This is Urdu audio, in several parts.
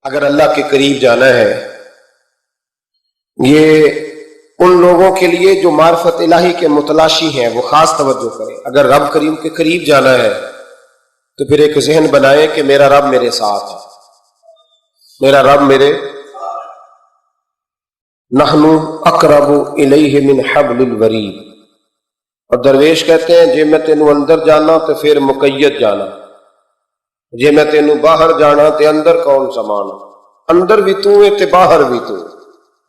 اگر اللہ کے قریب جانا ہے، یہ ان لوگوں کے لیے جو معرفت الہی کے متلاشی ہیں، وہ خاص توجہ کریں۔ اگر رب کریم کے قریب جانا ہے تو پھر ایک ذہن بنائیں کہ میرا رب میرے ساتھ ہے، میرا رب میرے نحن اقرب الیہ من حبل الورید۔ اور درویش کہتے ہیں جے میں تینوں اندر جانا تو پھر مقید جانا، جے میں تینوں باہر جانا تے اندر کون سمانا، اندر بھی تو ہے تے باہر بھی تو،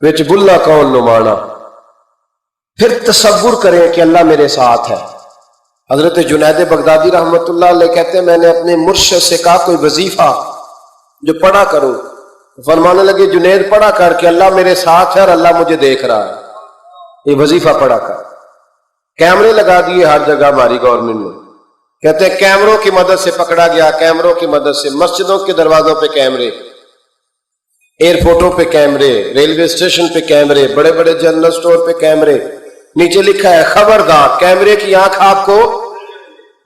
وچ بلا کون نمانا۔ پھر تصور کریں کہ اللہ میرے ساتھ ہے۔ حضرت جنید بغدادی رحمۃ اللہ علیہ کہتے ہیں میں نے اپنے مرشد سے کہا کوئی وظیفہ جو پڑھا کرو، فرمانے لگے جنید پڑھا کر کہ اللہ میرے ساتھ ہے اور اللہ مجھے دیکھ رہا ہے، یہ وظیفہ پڑھا کر۔ کیمرے لگا دیے ہر جگہ ہماری گورنمنٹ نے، کہتے ہیں کیمروں کی مدد سے پکڑا گیا، کیمروں کی مدد سے مسجدوں کے دروازوں پہ کیمرے، ایئرپورٹوں پہ کیمرے، ریلوے اسٹیشن پہ کیمرے، بڑے بڑے جنرل سٹور پہ کیمرے، نیچے لکھا ہے خبردار کیمرے کی آنکھ آپ کو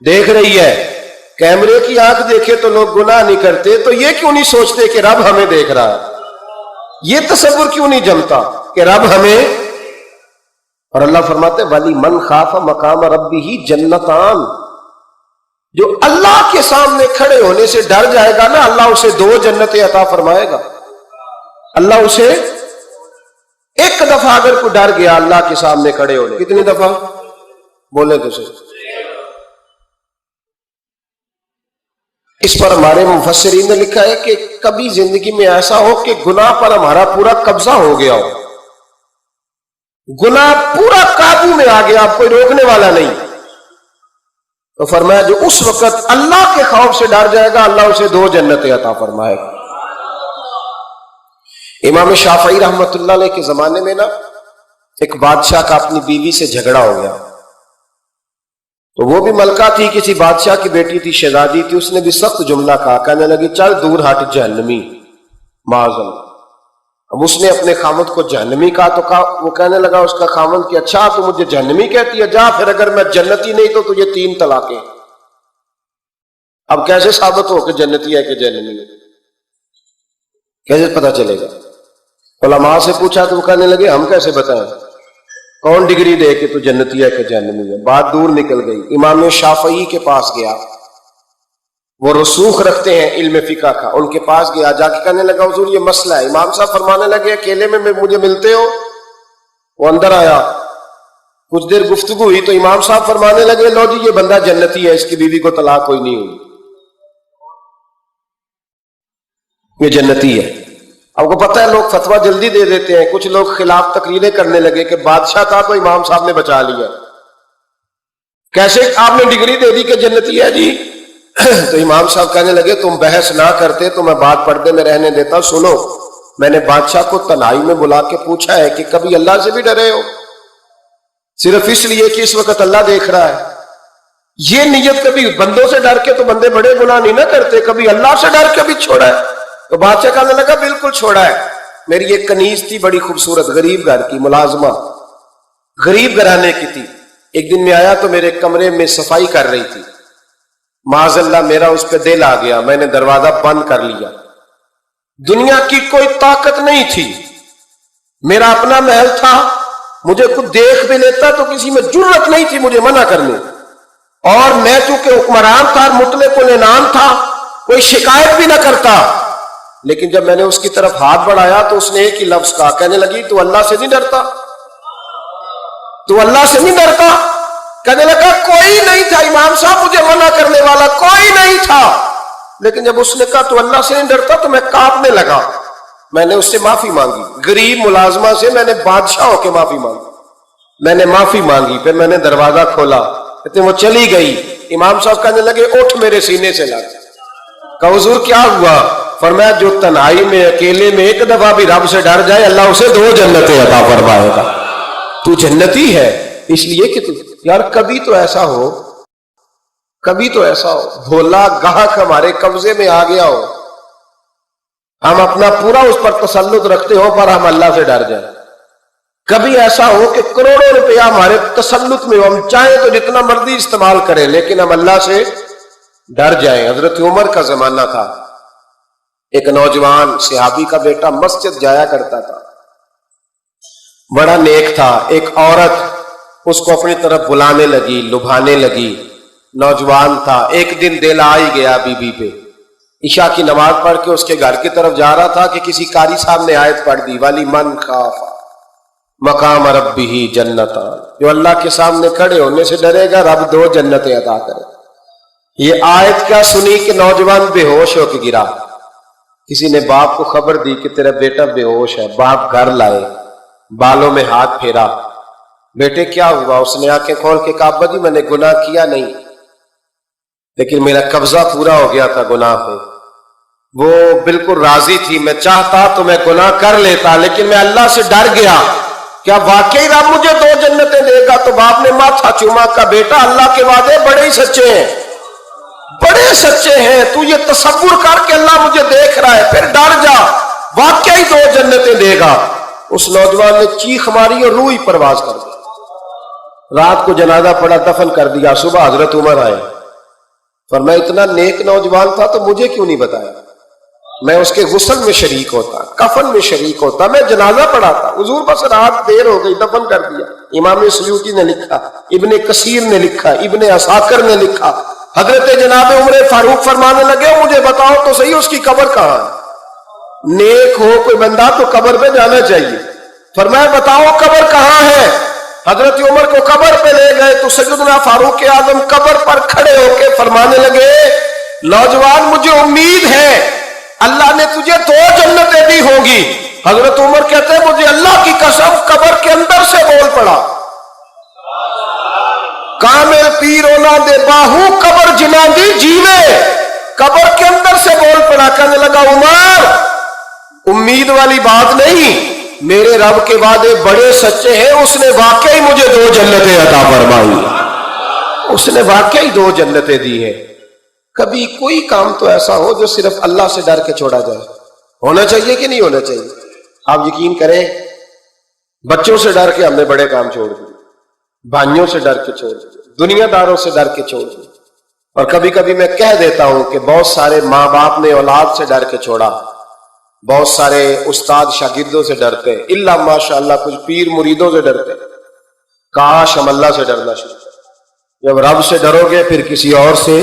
دیکھ رہی ہے۔ کیمرے کی آنکھ دیکھے تو لوگ گناہ نہیں کرتے، تو یہ کیوں نہیں سوچتے کہ رب ہمیں دیکھ رہا ہے؟ یہ تصور کیوں نہیں جمتا کہ رب ہمیں؟ اور اللہ فرماتے ولی من خاف مقام ربہ جنتان، جو اللہ کے سامنے کھڑے ہونے سے ڈر جائے گا نا، اللہ اسے 2 جنتیں عطا فرمائے گا۔ اللہ اسے ایک دفعہ اگر کوئی ڈر گیا اللہ کے سامنے کھڑے ہونے، کتنی دفعہ بولے تو صحیح؟ اس پر ہمارے مفسرین نے لکھا ہے کہ کبھی زندگی میں ایسا ہو کہ گناہ پر ہمارا پورا قبضہ ہو گیا ہو، گناہ پورا قابو میں آ گیا، اب کوئی روکنے والا نہیں، تو فرمایا جو اس وقت اللہ کے خوف سے ڈر جائے گا اللہ اسے 2 جنتیں عطا فرمائے گا۔ امام شافعی رحمۃ اللہ علیہ کے زمانے میں نا ایک بادشاہ کا اپنی بیوی سے جھگڑا ہو گیا، تو وہ بھی ملکہ تھی، کسی بادشاہ کی بیٹی تھی، شہزادی تھی، اس نے بھی سخت جملہ کہا، کہنے لگی چل دور ہٹ جہنمی، معاذ اللہ۔ اب اس نے اپنے خامد کو جہنمی کہا تو وہ کہنے لگا اس کا خامد کہ اچھا تو مجھے جہنمی کہتی ہے، جا پھر اگر میں جنتی نہیں تو تجھے 3 طلاقیں۔ اب کیسے ثابت ہو کہ جنتی ہے کہ جہنمی ہے؟ کیسے پتہ چلے گا؟ علماء سے پوچھا تو وہ کہنے لگے ہم کیسے بتائیں، کون ڈگری دے کہ تو جنتی ہے کہ جہنمی ہے؟ بات دور نکل گئی۔ امام شافعی کے پاس گیا، وہ رسوخ رکھتے ہیں علم فقہ کا، ان کے پاس گیا، جا کے کہنے لگا حضور یہ مسئلہ ہے۔ امام صاحب فرمانے لگے اکیلے میں مجھے ملتے ہو؟ وہ اندر آیا، کچھ دیر گفتگو ہوئی تو امام صاحب فرمانے لگے لو جی یہ بندہ جنتی ہے، اس کی بیوی کو طلاق کوئی نہیں ہوئی، یہ جنتی ہے۔ آپ کو پتہ ہے لوگ فتویٰ جلدی دے دیتے ہیں، کچھ لوگ خلاف تقریریں کرنے لگے کہ بادشاہ تھا تو امام صاحب نے بچا لیا، کیسے آپ نے ڈگری دے دی کہ جنتی ہے جی؟ تو امام صاحب کہنے لگے تم بحث نہ کرتے تو میں بات پردے میں رہنے دیتا۔ سنو، میں نے بادشاہ کو تنہائی میں بلا کے پوچھا ہے کہ کبھی اللہ سے بھی ڈرے ہو؟ صرف اس لیے کہ اس وقت اللہ دیکھ رہا ہے۔ یہ نیت کبھی بندوں سے ڈر کے تو بندے بڑے گناہ نہیں نہ کرتے، کبھی اللہ سے ڈر کے بھی چھوڑا ہے؟ تو بادشاہ کہنے لگا بالکل چھوڑا ہے۔ میری ایک کنیز تھی بڑی خوبصورت، غریب گھر کی ملازمہ، غریب گھرانے کی تھی، ایک دن میں آیا تو میرے کمرے میں صفائی کر رہی تھی، معاذ اللہ میرا اس پہ دل آ گیا، میں نے دروازہ بند کر لیا۔ دنیا کی کوئی طاقت نہیں تھی، میرا اپنا محل تھا، مجھے کچھ دیکھ بھی لیتا تو کسی میں جرت نہیں تھی مجھے منع کرنے، اور میں چونکہ حکمران تھا، مطلق العنان تھا، کوئی شکایت بھی نہ کرتا۔ لیکن جب میں نے اس کی طرف ہاتھ بڑھایا تو اس نے ایک ہی لفظ کہا، کہنے لگی تو اللہ سے نہیں ڈرتا؟ تو اللہ سے نہیں ڈرتا؟ کہنے لگا کوئی نہیں تھا امام صاحب مجھے منع کرنے والا، کوئی نہیں تھا، لیکن جب اس نے کہا تو اللہ سے نہیں ڈرتا تو میں کانپنے لگا۔ میں نے اس سے معافی مانگی، غریب ملازمہ سے میں نے بادشاہ ہو کے معافی مانگی، میں نے معافی مانگی، پھر میں نے دروازہ کھولا، کہتے وہ چلی گئی۔ امام صاحب کہنے لگے اٹھ میرے سینے سے لگ۔ کہا حضور کیا ہوا؟ فرمایا جو تنہائی میں اکیلے میں ایک دفعہ بھی رب سے ڈر جائے اللہ اسے 2 جنتیں عطا فرمائے گا۔ تو جنتی ہے اس لیے کہ تو یار کبھی تو ایسا ہو، کبھی تو ایسا ہو بھولا گاہک ہمارے قبضے میں آ گیا ہو، ہم اپنا پورا اس پر تسلط رکھتے ہو پر ہم اللہ سے ڈر جائیں۔ کبھی ایسا ہو کہ کروڑوں روپیہ ہمارے تسلط میں ہو، ہم چاہیں تو جتنا مرضی استعمال کریں لیکن ہم اللہ سے ڈر جائیں۔ حضرت عمر کا زمانہ تھا، ایک نوجوان صحابی کا بیٹا مسجد جایا کرتا تھا، بڑا نیک تھا. ایک عورت اس کو اپنی طرف بلانے لگی، لبھانے لگی. نوجوان تھا، ایک دن دل آ ہی گیا بی بی پہ. عشاء کی نماز پڑھ کے اس کے گھر کی طرف جا رہا تھا کہ کسی قاری صاحب نے آیت پڑھ دی، وَلِمَنْ خَافَ مقام ربہ جنتان، جو اللہ کے سامنے کھڑے ہونے سے ڈرے گا رب 2 جنتیں عطا کرے. یہ آیت کیا سنی کہ نوجوان بے ہوش ہو کے گرا. کسی نے باپ کو خبر دی کہ تیرا بیٹا بے ہوش ہے. باپ گھر لائے، بالوں میں ہاتھ پھیرا، بیٹے کیا ہوا؟ اس نے آنکھیں کھول کے کہا ابا جی میں نے گناہ کیا نہیں، لیکن میرا قبضہ پورا ہو گیا تھا گناہ پہ. وہ بالکل راضی تھی، میں چاہتا تو میں گناہ کر لیتا، لیکن میں اللہ سے ڈر گیا. کیا واقعی رب مجھے 2 جنتیں دے گا؟ تو باپ نے ماتھا چوما کا بیٹا اللہ کے وعدے بڑے ہی سچے ہیں، بڑے سچے ہیں. تو یہ تصور کر کے اللہ مجھے دیکھ رہا ہے، پھر ڈر جا، واقعی 2 جنتیں دے گا. اس نوجوان نے چیخ ماری اور روح ہی پرواز کر دی. رات کو جنازہ پڑا، دفن کر دیا. صبح حضرت عمر آئے، فرمایا اتنا نیک نوجوان تھا تو مجھے کیوں نہیں بتایا؟ میں اس کے غسل میں شریک ہوتا، کفن میں شریک ہوتا، میں جنازہ پڑھاتا. حضور بس رات دیر ہو گئی، دفن کر دیا. امام سیوطی نے لکھا، ابن کثیر نے لکھا، ابن عساکر نے لکھا. حضرت جناب عمر فاروق فرمانے لگے مجھے بتاؤ تو صحیح اس کی قبر کہاں ہے؟ نیک ہو کوئی بندہ تو قبر پہ جانا چاہیے. فرمایا بتاؤ قبر کہاں ہے؟ حضرت عمر کو قبر پہ لے گئے تو سیدنا فاروق اعظم قبر پر کھڑے ہو کے فرمانے لگے نوجوان مجھے امید ہے اللہ نے تجھے 2 جنتیں دی ہوں گی. حضرت عمر کہتے ہیں مجھے اللہ کی قسم قبر کے اندر سے بول پڑا، کامل پیرونا دے باہو قبر جنا دی جیوے. قبر کے اندر سے بول پڑا، کہنے لگا عمر امید والی بات نہیں، میرے رب کے وعدے بڑے سچے ہیں. اس نے واقعی مجھے 2 جنتیں عطا فرمائی، اس نے واقعی 2 جنتیں دی ہیں. کبھی کوئی کام تو ایسا ہو جو صرف اللہ سے ڈر کے چھوڑا جائے. ہونا چاہیے کہ نہیں ہونا چاہیے؟ آپ یقین کریں بچوں سے ڈر کے ہم نے بڑے کام چھوڑ دیے، بھائیوں سے ڈر کے چھوڑ دیے، دنیا داروں سے ڈر کے چھوڑ دیے. اور کبھی کبھی میں کہہ دیتا ہوں کہ بہت سارے ماں باپ نے اولاد سے ڈر کے چھوڑا، بہت سارے استاد شاگردوں سے ڈرتے، الا ماشاء اللہ کچھ پیر مریدوں سے ڈرتے. کاش ہم اللہ سے ڈرنا شروع کریں. جب رب سے ڈرو گے پھر کسی اور سے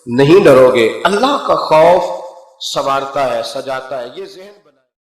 نہیں ڈرو گے. اللہ کا خوف سنوارتا ہے، سجاتا ہے. یہ ذہن